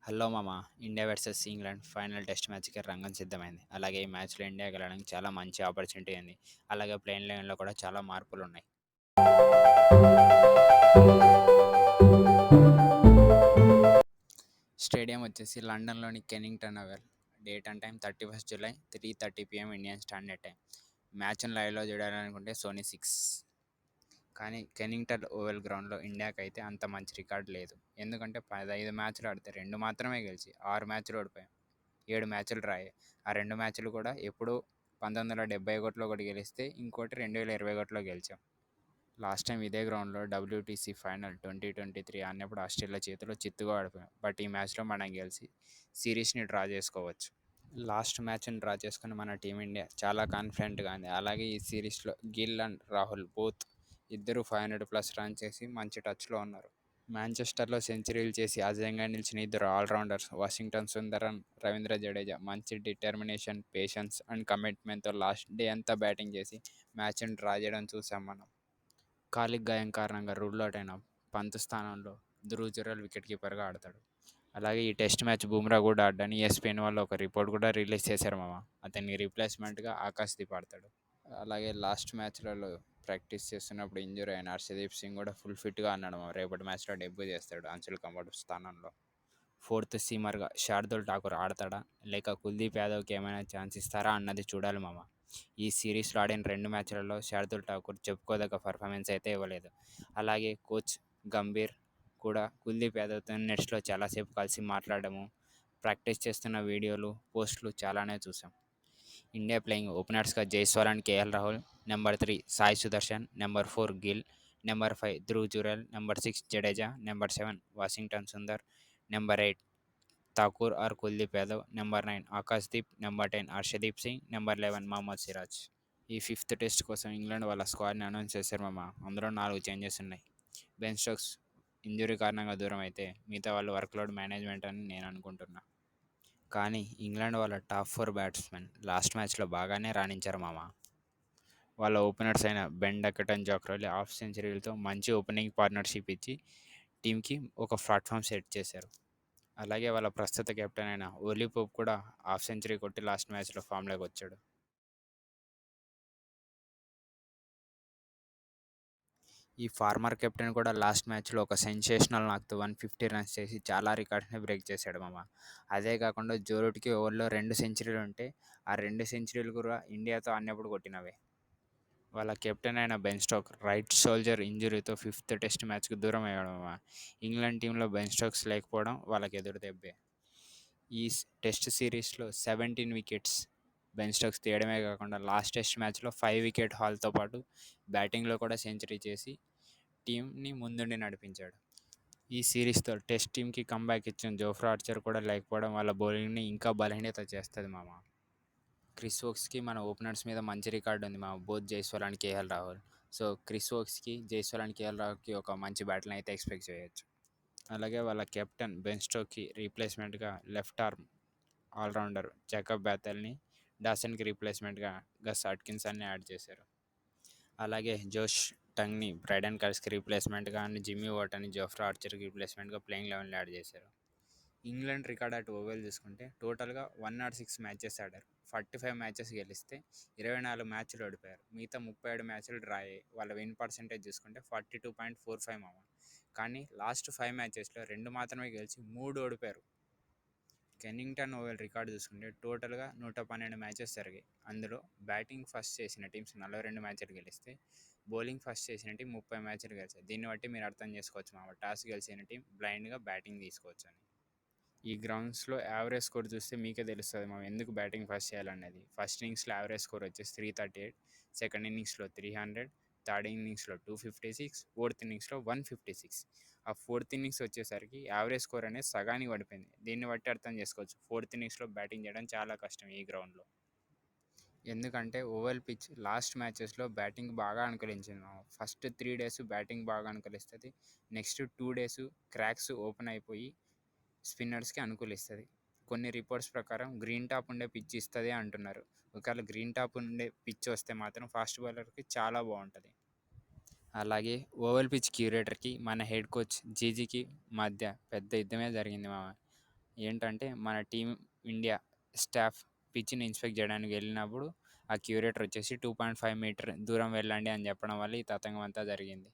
Hello మామ! India versus England final test మ్యాచ్‌కి రంగం సిద్ధమైంది. అలాగే ఈ మ్యాచ్‌లో ఇండియా గెలవడానికి చాలా మంచి ఆపర్చునిటీ ఉంది. అలాగే ప్లేయింగ్ లెవెన్‌లో కూడా చాలా మార్పులున్నాయి. స్టేడియం వచ్చేసి లండన్‌లోని Kennington Oval. Date and time 31 July 3:30 PM Indian standard time. మ్యాచ్‌ని లైవ్‌లో చూడాలనుకుంటే సోనీ 6. కానీ కెనింగ్టన్ ఓవల్ గ్రౌండ్‌లో ఇండియాకైతే అంత మంచి రికార్డ్ లేదు. ఎందుకంటే 15 మ్యాచ్‌లు ఆడితే 2 మాత్రమే గెలిచి 6 మ్యాచ్‌లు ఓడిపోయాం. 7 మ్యాచ్‌లు డ్రా అయ్యాయి. ఆ 2 మ్యాచ్‌లు కూడా ఎప్పుడో 1971లో ఒకటి గెలిస్తే ఇంకోటి 2021లో గెలిచాం. లాస్ట్ టైం ఇదే గ్రౌండ్‌లో డబ్ల్యూటీసీ ఫైనల్ 2023 ఆడినప్పుడు ఆస్ట్రేలియా చేతిలో చిత్తుగా ఓడిపోయాం. బట్ ఈ మ్యాచ్‌లో మనం గెలిచి సిరీస్‌ని డ్రా చేసుకోవచ్చు. లాస్ట్ మ్యాచ్‌ని డ్రా చేసుకుని మన టీమిండియా చాలా కాన్ఫిడెంట్‌గా ఉంది. అలాగే ఈ సిరీస్‌లో గిల్ అండ్ రాహుల్ బోత్ ఇద్దరు 500+ రన్ చేసి మంచి టచ్‌లో ఉన్నారు. మాంచెస్టర్లో సెంచరీలు చేసి అజేయంగా నిలిచిన ఇద్దరు ఆల్రౌండర్స్ వాషింగ్టన్ సుందరన్, రవీంద్ర జడేజా మంచి డిటర్మినేషన్, పేషెన్స్ అండ్ కమిట్మెంట్తో లాస్ట్ డే అంతా బ్యాటింగ్ చేసి మ్యాచ్ని డ్రా చేయడం చూసాం మనం. కాలిక్ గాయం కారణంగా రూల్ అవుట్ అయిన పంత్ స్థానంలో ధ్రువ్ జురెల్ వికెట్ కీపర్గా ఆడతాడు. అలాగే ఈ టెస్ట్ మ్యాచ్ బుమ్రా కూడా ఆడని ESPN వాళ్ళు ఒక రిపోర్ట్ కూడా రిలీజ్ చేశారు మామ. అతనికి రీప్లేస్మెంట్గా ఆకాశ్దీప్ ఆడతాడు. అలాగే లాస్ట్ మ్యాచ్లలో ప్రాక్టీస్ చేస్తున్నప్పుడు ఇంజూరీ అయిన హర్షదీప్ సింగ్ కూడా ఫుల్ ఫిట్గా అన్నాడు మామ. రేపటి మ్యాచ్లో డెబ్యూ చేస్తాడు అంచుల్ కంబోడ్ స్థానంలో. ఫోర్త్ సీమర్గా శార్దుల్ ఠాకూర్ ఆడతాడా లేక కుల్దీప్ యాదవ్కి ఏమైనా ఛాన్స్ ఇస్తారా అన్నది చూడాలి మామ. ఈ సిరీస్లో ఆడిన 2 మ్యాచ్లలో శార్దుల్ ఠాకూర్ చెప్పుకోదగ్గ పర్ఫార్మెన్స్ అయితే ఇవ్వలేదు. అలాగే కోచ్ గంభీర్ కూడా కుల్దీప్ యాదవ్తో నెట్స్లో చాలాసేపు కలిసి మాట్లాడము, ప్రాక్టీస్ చేస్తున్న వీడియోలు, పోస్టులు చాలానే చూసాం. ఇండియా ప్లేయింగ్ ఓపెనర్స్గా Jaiswal and KL Rahul, number 3 Sai Sudharsan, number 4 Gill, number 5 Dhruv Jurel, number 6 Jadeja, number 7 Washington Sundar, number 8 Thakur or Kuldeep Yadav, number 9 Akashdeep, number 10 Harshdeep Singh, number 11 Mohammed Siraj. ఈ ఫిఫ్త్ టెస్ట్ కోసం ఇంగ్లాండ్ వాళ్ళ స్క్వాడ్ని అనౌన్స్ చేశారు మామ. అందులో 4 చేంజెస్ ఉన్నాయి. బెన్ స్టోక్స్ ఇంజురీ కారణంగా దూరం అయితే మిగతా వాళ్ళు వర్క్లోడ్ మేనేజ్మెంట్ అని నేను అనుకుంటున్నా. కానీ ఇంగ్లాండ్ వాళ్ళ టాప్ 4 బ్యాట్స్మెన్ లాస్ట్ మ్యాచ్లో బాగానే రాణించారు మామ. వాళ్ళ ఓపెనర్స్ అయిన బెన్ డకెటన్, జాక్రోలీ హాఫ్ సెంచరీలతో మంచి ఓపెనింగ్ పార్ట్నర్షిప్ ఇచ్చి టీంకి ఒక ప్లాట్ఫామ్ సెట్ చేశారు. అలాగే వాళ్ళ ప్రస్తుత కెప్టెన్ అయిన ఓలీ పోప్ కూడా హాఫ్ సెంచరీ కొట్టి లాస్ట్ మ్యాచ్లో ఫామ్లోకి వచ్చాడు. ఈ ఫార్మర్ కెప్టెన్ కూడా లాస్ట్ మ్యాచ్లో ఒక సెన్సేషనల్ నాక్తో 150 రన్స్ చేసి చాలా రికార్డ్స్ని బ్రేక్ చేశాడు మామ. అదే కాకుండా జో రూట్కి ఓవర్లో 2 సెంచరీలు ఉంటే ఆ 2 సెంచరీలు కూడా ఇండియాతో ఆడినప్పుడు కొట్టినవే. వాళ్ళ కెప్టెన్ అయిన బెన్ స్టోక్ రైట్ షోల్డర్ ఇంజురీతో ఫిఫ్త్ టెస్ట్ మ్యాచ్కి దూరం అయ్యాడు మామ. ఇంగ్లాండ్ టీంలో బెన్ స్టోక్స్ లేకపోవడం వాళ్ళకి ఎదురు దెబ్బే. ఈ టెస్ట్ సిరీస్లో 17 వికెట్స్ బెన్ స్టోక్స్ తీయడమే కాకుండా లాస్ట్ టెస్ట్ మ్యాచ్లో 5 వికెట్ హాల్తో పాటు బ్యాటింగ్లో కూడా సెంచరీ చేసి టీంని ముందుండి నడిపించాడు. ఈ సిరీస్తో టెస్ట్ టీంకి కంబ్యాక్ ఇచ్చిన జోఫ్రా ఆర్చర్ కూడా లేకపోవడం వాళ్ళ బౌలింగ్ని ఇంకా బలహీనత చేస్తుంది మామ. క్రిస్ వోక్స్కి మన ఓపెనర్స్ మీద మంచి రికార్డు ఉంది మామ, both Jaiswal and KL Rahul. So Chris వోక్స్కి, జైస్వాల్ అండ్ కేఎల్ రాహుల్కి ఒక మంచి బ్యాటిల్ని అయితే ఎక్స్పెక్ట్ చేయొచ్చు. అలాగే వాళ్ళ కెప్టెన్ బెన్ స్టోక్కి రీప్లేస్మెంట్గా లెఫ్ట్ ఆర్మ్ ఆల్రౌండర్ జాకబ్ బ్యాథెల్ని, డాసన్కి రీప్లేస్మెంట్గా గస్ అట్కిన్సన్ని యాడ్ చేశారు. అలాగే జోష్ టంగ్ని బ్రైడన్ కర్స్కి రీప్లేస్మెంట్గా అండ్ జిమ్మీ వాటర్ని జోఫ్రా ఆర్చర్కి రీప్లేస్మెంట్గా ప్లేయింగ్ లెవెన్లో యాడ్ చేశారు. ఇంగ్లాండ్ రికార్డ్ అటు ఓవెల్ చూసుకుంటే టోటల్గా 106 మ్యాచెస్ ఆడారు. 45 మ్యాచెస్ గెలిస్తే 24 మ్యాచ్లు ఓడిపోయారు. మిగతా 37 మ్యాచ్లు డ్రా అయ్యాయి. వాళ్ళ విన్ పర్సెంటేజ్ చూసుకుంటే 42.45 మామ. కానీ లాస్ట్ 5 మ్యాచెస్లో 2 మాత్రమే గెలిచి 3 ఓడిపోయారు. కెన్నింగ్టన్ ఓవెల్ రికార్డు చూసుకుంటే టోటల్గా 112 మ్యాచెస్ జరిగాయి. అందులో బ్యాటింగ్ ఫస్ట్ చేసిన టీమ్స్ 42 మ్యాచ్లు గెలిస్తే బౌలింగ్ ఫస్ట్ చేసిన టీం 30 మ్యాచ్లు గెలిచాయి. దీన్ని బట్టి మీరు అర్థం చేసుకోవచ్చు మామ, టాస్ గెలిచిన టీం బ్లైండ్గా బ్యాటింగ్ తీసుకోవచ్చు అని. ఈ గ్రౌండ్స్లో యావరేజ్ స్కోర్ చూస్తే మీకే తెలుస్తుంది మనం ఎందుకు బ్యాటింగ్ ఫస్ట్ చేయాలనేది. ఫస్ట్ ఇన్నింగ్స్లో యావరేజ్ స్కోర్ వచ్చేసి 338, సెకండ్ ఇన్నింగ్స్లో 300, థర్డ్ ఇన్నింగ్స్లో 256, ఫోర్త్ ఇన్నింగ్స్లో 156. ఆ ఫోర్త్ ఇన్నింగ్స్ వచ్చేసరికి యావరేజ్ స్కోర్ అనేది సగానికి పడిపోయింది. దీన్ని బట్టి అర్థం చేసుకోవచ్చు ఫోర్త్ ఇన్నింగ్స్లో బ్యాటింగ్ చేయడం చాలా కష్టం ఈ గ్రౌండ్లో. ఎందుకంటే ఓవల్ పిచ్ లాస్ట్ మ్యాచెస్లో బ్యాటింగ్ బాగా అనుకూలించింది. ఫస్ట్ 3 డేస్ బ్యాటింగ్ బాగా అనుకూలిస్తుంది. నెక్స్ట్ 2 డేస్ క్రాక్స్ ఓపెన్ అయిపోయి స్పిన్నర్స్కి అనుకూలిస్తుంది. కొన్ని రిపోర్ట్స్ ప్రకారం గ్రీన్ టాప్ ఉండే పిచ్ ఇస్తుంది అంటున్నారు. ఒకవేళ గ్రీన్ టాప్ ఉండే పిచ్ వస్తే మాత్రం ఫాస్ట్ బౌలర్కి చాలా బాగుంటుంది. అలాగే ఓవల్ పిచ్ క్యూరేటర్కి మన హెడ్ కోచ్ జీజీకి మధ్య పెద్ద యుద్ధమే జరిగింది మామ. ఏంటంటే మన టీం ఇండియా స్టాఫ్ పిచ్‌ని ఇన్స్‌పెక్ట్ చేయడానికి వెళ్ళినప్పుడు ఆ క్యూరేటర్ వచ్చేసి 2.5 మీటర్ దూరం వెళ్ళండి అని చెప్పడం వల్ల ఈ తతంగం అంతా జరిగింది.